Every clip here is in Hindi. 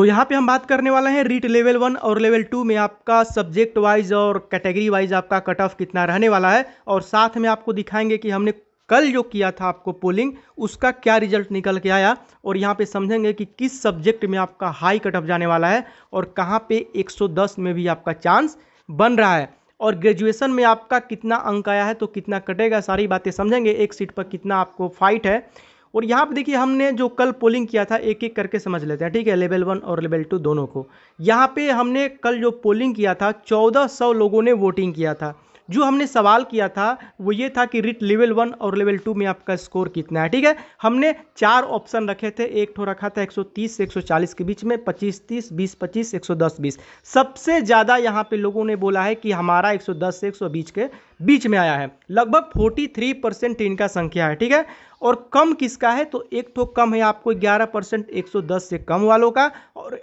तो यहाँ पे हम बात करने वाले हैं रीट लेवल 1 और लेवल 2 में आपका सब्जेक्ट वाइज और कैटेगरी वाइज आपका कट ऑफ कितना रहने वाला है, और साथ में आपको दिखाएंगे कि हमने कल जो किया था आपको पोलिंग उसका क्या रिजल्ट निकल के आया, और यहाँ पे समझेंगे कि किस सब्जेक्ट में आपका हाई कट ऑफ जाने वाला है और कहाँ पे 110 में भी आपका चांस बन रहा है, और ग्रेजुएशन में आपका कितना अंक आया है तो कितना कटेगा, सारी बातें समझेंगे। एक सीट पर कितना आपको फाइट है। और यहाँ पे देखिए हमने जो कल पोलिंग किया था एक एक करके समझ लेते हैं, ठीक है, लेवल 1 और लेवल 2 दोनों को। यहाँ पे हमने कल जो पोलिंग किया था 1400 लोगों ने वोटिंग किया था। जो हमने सवाल किया था वो ये था कि रिट लेवल 1 और लेवल 2 में आपका स्कोर कितना है, ठीक है। हमने 4 ऑप्शन रखे थे, एक ठो रखा था 130 से 140 के बीच में, 25-30, 20-25, 110-20। सबसे ज़्यादा यहाँ पे लोगों ने बोला है कि हमारा 110 से 120 के बीच में आया है। लगभग 43% इनका संख्या है, ठीक है। और कम किसका है तो एक ठो कम है आपको 11% 110 से कम वालों का,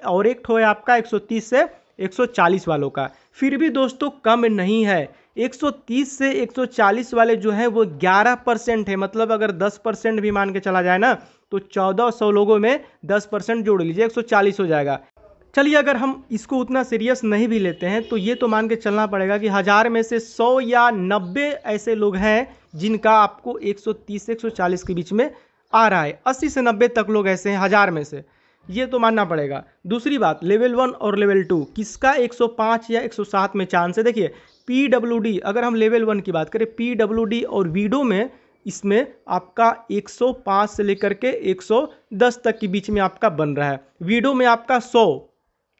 और एक ठो है आपका 130 से 140 वालों का। फिर भी दोस्तों कम नहीं है, 130 से 140 वाले जो है वो 11% है। मतलब अगर 10% भी मान के चला जाए ना तो 1400 लोगों में 10% जोड़ लीजिए 140 हो जाएगा। चलिए अगर हम इसको उतना सीरियस नहीं भी लेते हैं तो ये तो मान के चलना पड़ेगा कि 1000 में से 100 या 90 ऐसे लोग हैं जिनका आपको 130 से 140 के बीच में आ रहा है। 80 से 90 तक लोग ऐसे हैं 1000 में से, ये तो मानना पड़ेगा। दूसरी बात, लेवल 1 और लेवल 2 किसका 105 या 107 में चांस है। देखिए पीडब्ल्यूडी, अगर हम लेवल 1 की बात करें, पीडब्ल्यूडी और वीडो में इसमें आपका 105 से लेकर के 110 तक के बीच में आपका बन रहा है। वीडो में आपका 100,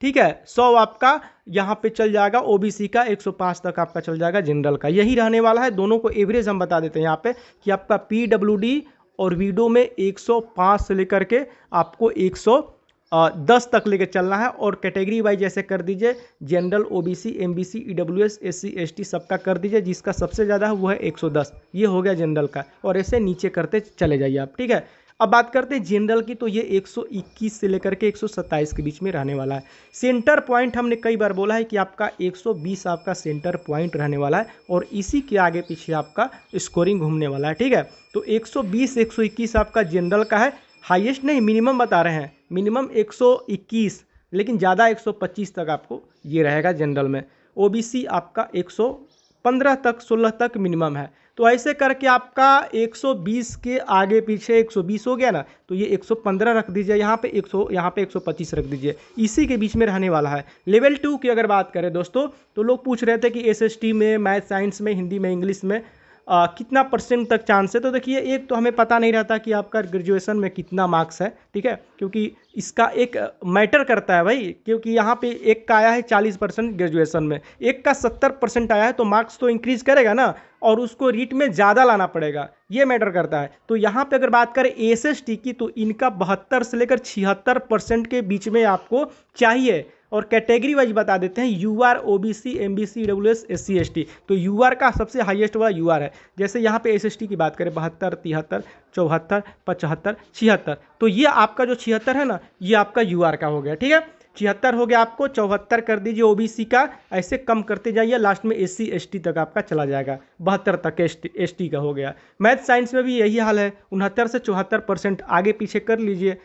ठीक है, 100 आपका यहाँ पे चल जाएगा, ओबीसी का 105 तक आपका चल जाएगा, जनरल का यही रहने वाला है। दोनों को एवरेज हम बता देते हैं यहाँ पे कि आपका पीडब्ल्यूडी और वीडो में 105 से लेकर के आपको 110 तक लेके चलना है। और कैटेगरी वाइज जैसे कर दीजिए, general, OBC, MBC, EWS, SC, ST सबका कर दीजिए, जिसका सबसे ज़्यादा है वो है 110, ये हो गया जनरल का, और ऐसे नीचे करते चले जाइए आप, ठीक है। अब बात करते हैं जनरल की, तो ये 121 से लेकर के 127 के बीच में रहने वाला है। सेंटर पॉइंट हमने कई बार बोला है कि आपका 120 आपका सेंटर पॉइंट रहने वाला है, और इसी के आगे पीछे आपका स्कोरिंग घूमने वाला है, ठीक है। तो 120 121 आपका जनरल का है, हाईएस्ट नहीं मिनिमम बता रहे हैं, मिनिमम 121, लेकिन ज़्यादा 125 तक आपको ये रहेगा जनरल में। ओबीसी आपका 115 तक 16 तक मिनिमम है। तो ऐसे करके आपका 120 के आगे पीछे 120 हो गया ना, तो ये 115 रख दीजिए, यहाँ पे 125 रख दीजिए, इसी के बीच में रहने वाला है। लेवल 2 की अगर बात करें दोस्तों, तो लोग पूछ रहे थे कि एसएसटी में, मैथ साइंस में, हिंदी में, इंग्लिश में कितना % तक चांस है। तो देखिए एक तो हमें पता नहीं रहता कि आपका ग्रेजुएशन में कितना मार्क्स है, ठीक है, क्योंकि इसका एक मैटर करता है भाई, क्योंकि यहाँ पे एक का आया है 40% ग्रेजुएशन में, एक का 70% आया है, तो मार्क्स तो इंक्रीज करेगा ना, और उसको रीट में ज़्यादा लाना पड़ेगा, ये मैटर करता है। तो यहाँ पे अगर बात करें एसएसटी की, तो इनका 72 से लेकर 76% के बीच में आपको चाहिए। और कैटेगरी वाइज बता देते हैं, UR, OBC, MBC, EWS, SC, ST, तो यूआर का सबसे हाईएस्ट वाला यूआर है। जैसे यहाँ पे एसएसटी की बात करें 72, 73, 74, 75, 76, तो ये आपका जो 76 है ना, ये आपका यूआर का हो गया, ठीक है। 76 हो गया, आपको 74 कर दीजिए ओबीसी का, ऐसे कम करते जाइए, लास्ट में एससी एसटी तक आपका चला जाएगा, 72 तक एसटी का हो गया। मैथ साइंस में भी यही हाल है, 69 से 74% आगे पीछे कर लीजिए,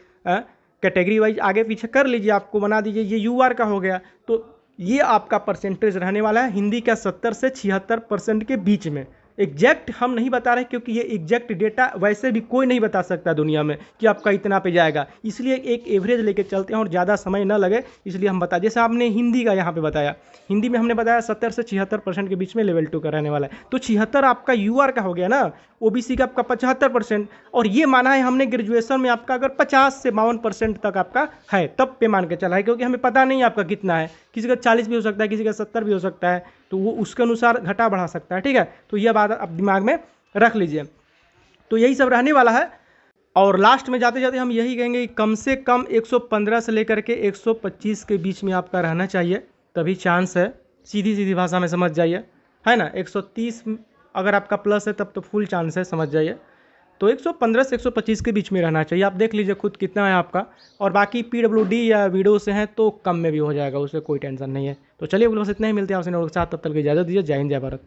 कैटेगरी वाइज आगे पीछे कर लीजिए, आपको बना दीजिए, ये यूआर का हो गया। तो ये आपका परसेंटेज रहने वाला है हिंदी का 70 से 76% के बीच में। एग्जैक्ट हम नहीं बता रहे, क्योंकि ये एग्जैक्ट डेटा वैसे भी कोई नहीं बता सकता दुनिया में कि आपका इतना पे जाएगा, इसलिए एक एवरेज लेके चलते हैं और ज़्यादा समय ना लगे, इसलिए हम बता, जैसे आपने हिंदी का यहाँ पे बताया, हिंदी में हमने बताया 70 से 76% के बीच में लेवल 2 का रहने वाला है, तो 76 आपका यूआर का हो गया ना, ओबीसी का आपका 75%, और ये माना है हमने ग्रेजुएशन में आपका अगर 50 से 52% तक आपका है, तब पे मान के चला है, क्योंकि हमें पता नहीं आपका कितना है, किसी का 40 भी हो सकता है, किसी का 70 भी हो सकता है, तो वो उसके अनुसार घटा बढ़ा सकता है, ठीक है। तो ये बात आप दिमाग में रख लीजिए। तो यही सब रहने वाला है, और लास्ट में जाते जाते हम यही कहेंगे कि कम से कम 115 से लेकर के 125 के बीच में आपका रहना चाहिए, तभी चांस है, सीधी सीधी भाषा में समझ जाइए, है ना। 130 अगर आपका प्लस है तब तो फुल चांस है, समझ जाइए। तो 115 से 125 के बीच में रहना चाहिए, आप देख लीजिए खुद कितना है आपका, और बाकी पीडब्ल्यूडी या वीडियो से हैं तो कम में भी हो जाएगा, उससे कोई टेंशन नहीं है। तो चलिए बस इतना ही, मिलते हैं आपसे नोट के साथ, तब तक की इजाज़त दीजिए। जय हिंद, जय भारत।